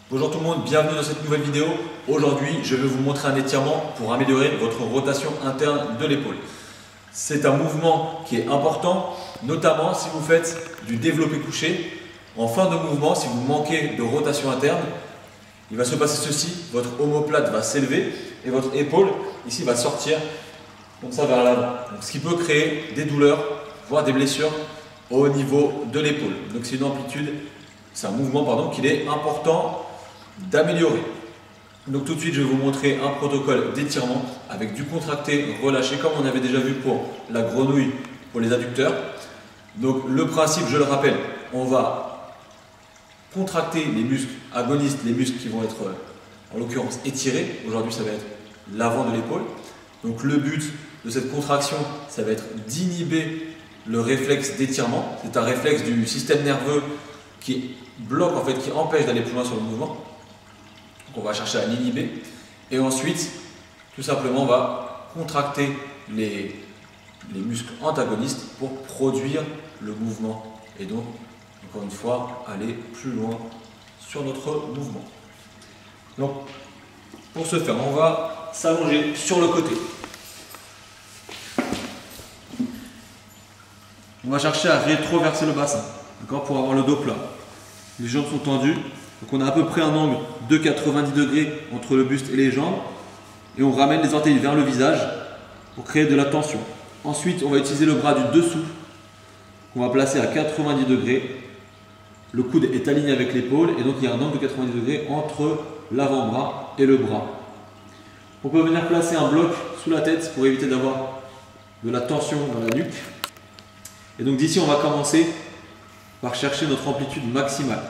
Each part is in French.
Bonjour tout le monde, bienvenue dans cette nouvelle vidéo. Aujourd'hui, je vais vous montrer un étirement pour améliorer votre rotation interne de l'épaule. C'est un mouvement qui est important, notamment si vous faites du développé couché. En fin de mouvement, si vous manquez de rotation interne, il va se passer ceci, votre omoplate va s'élever et votre épaule ici va sortir comme ça vers l'avant. Ce qui peut créer des douleurs, voire des blessures au niveau de l'épaule. Donc c'est une amplitude, c'est un mouvement qu'il est important d'améliorer. Donc tout de suite je vais vous montrer un protocole d'étirement avec du contracté relâché comme on avait déjà vu pour la grenouille pour les adducteurs. Donc le principe, je le rappelle, on va contracter les muscles agonistes, les muscles qui vont être en l'occurrence étirés. Aujourd'hui ça va être l'avant de l'épaule. Donc le but de cette contraction, ça va être d'inhiber le réflexe d'étirement. C'est un réflexe du système nerveux qui bloque, en fait, qui empêche d'aller plus loin sur le mouvement. Donc on va chercher à l'inhiber. Et ensuite, tout simplement, on va contracter les muscles antagonistes pour produire le mouvement. Et donc, encore une fois, aller plus loin sur notre mouvement. Donc, pour ce faire, on va s'allonger sur le côté. On va chercher à rétroverser le bassin, pour avoir le dos plat. Les jambes sont tendues, donc on a à peu près un angle de 90 degrés entre le buste et les jambes. Et on ramène les orteils vers le visage pour créer de la tension. Ensuite, on va utiliser le bras du dessous, qu'on va placer à 90 degrés. Le coude est aligné avec l'épaule et donc il y a un angle de 90 degrés entre l'avant-bras et le bras. On peut venir placer un bloc sous la tête pour éviter d'avoir de la tension dans la nuque. Et donc d'ici, on va commencer par chercher notre amplitude maximale.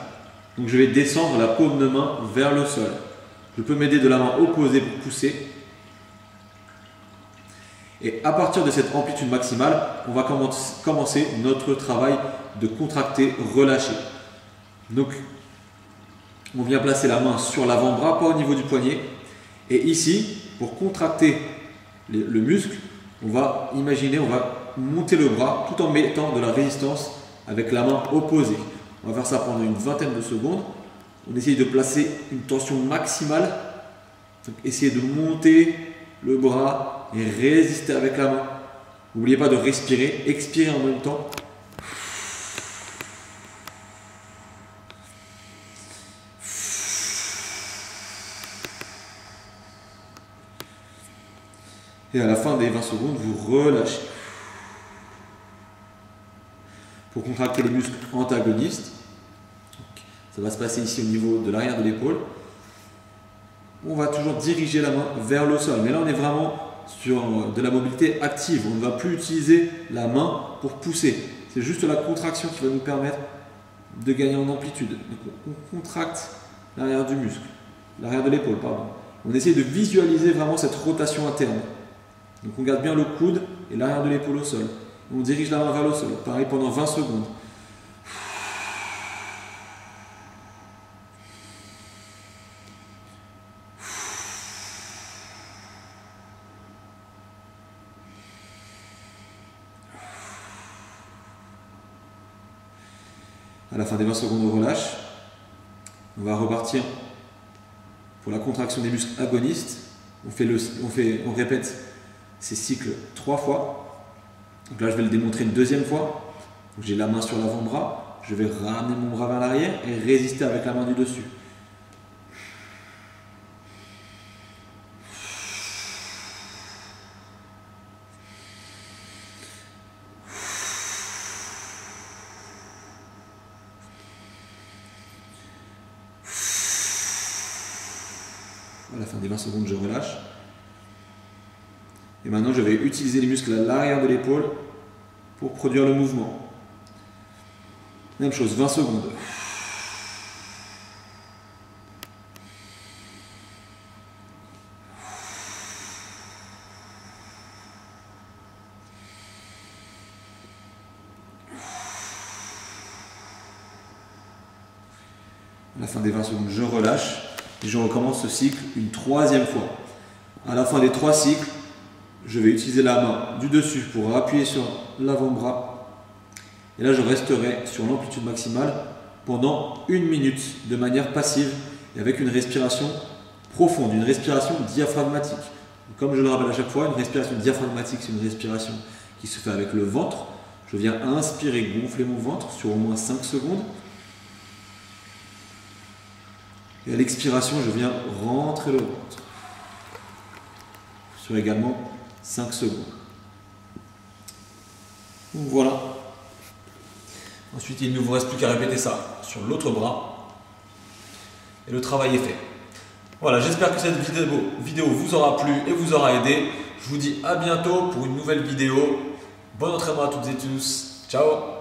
Donc je vais descendre la paume de main vers le sol. Je peux m'aider de la main opposée pour pousser. Et à partir de cette amplitude maximale, on va commencer notre travail de contracter, relâcher. Donc on vient placer la main sur l'avant-bras, pas au niveau du poignet. Et ici, pour contracter le muscle, on va imaginer, on va monter le bras tout en mettant de la résistance avec la main opposée. On va faire ça pendant une vingtaine de secondes. On essaye de placer une tension maximale. Donc essayez de monter le bras et résister avec la main. N'oubliez pas de respirer, expirer en même temps. Et à la fin des 20 secondes, vous relâchez. Pour contracter les muscles antagonistes, ça va se passer ici au niveau de l'arrière de l'épaule. On va toujours diriger la main vers le sol. Mais là, on est vraiment sur de la mobilité active. On ne va plus utiliser la main pour pousser. C'est juste la contraction qui va nous permettre de gagner en amplitude. Donc, on contracte l'arrière du muscle, l'arrière de l'épaule, pardon. On essaie de visualiser vraiment cette rotation interne. Donc on garde bien le coude et l'arrière de l'épaule au sol. On dirige la main vers le sol. Pareil pendant 20 secondes. À la fin des 20 secondes, on relâche. On va repartir pour la contraction des muscles agonistes. On répète ces cycles 3 fois. Donc là, je vais le démontrer une deuxième fois. J'ai la main sur l'avant-bras. Je vais ramener mon bras vers l'arrière et résister avec la main du dessus. À la fin des 20 secondes, je relâche. Et maintenant, je vais utiliser les muscles à l'arrière de l'épaule pour produire le mouvement. Même chose, 20 secondes. À la fin des 20 secondes, je relâche et je recommence ce cycle une troisième fois. À la fin des 3 cycles, je vais utiliser la main du dessus pour appuyer sur l'avant-bras. Et là, je resterai sur l'amplitude maximale pendant 1 minute de manière passive. et avec une respiration profonde, une respiration diaphragmatique. Comme je le rappelle à chaque fois, une respiration diaphragmatique, c'est une respiration qui se fait avec le ventre. Je viens inspirer, gonfler mon ventre sur au moins 5 secondes. Et à l'expiration, je viens rentrer le ventre sur également 5 secondes. Donc voilà. Ensuite, il ne vous reste plus qu'à répéter ça sur l'autre bras. Et le travail est fait. Voilà, j'espère que cette vidéo vous aura plu et vous aura aidé. Je vous dis à bientôt pour une nouvelle vidéo. Bon entraînement à toutes et tous. Ciao!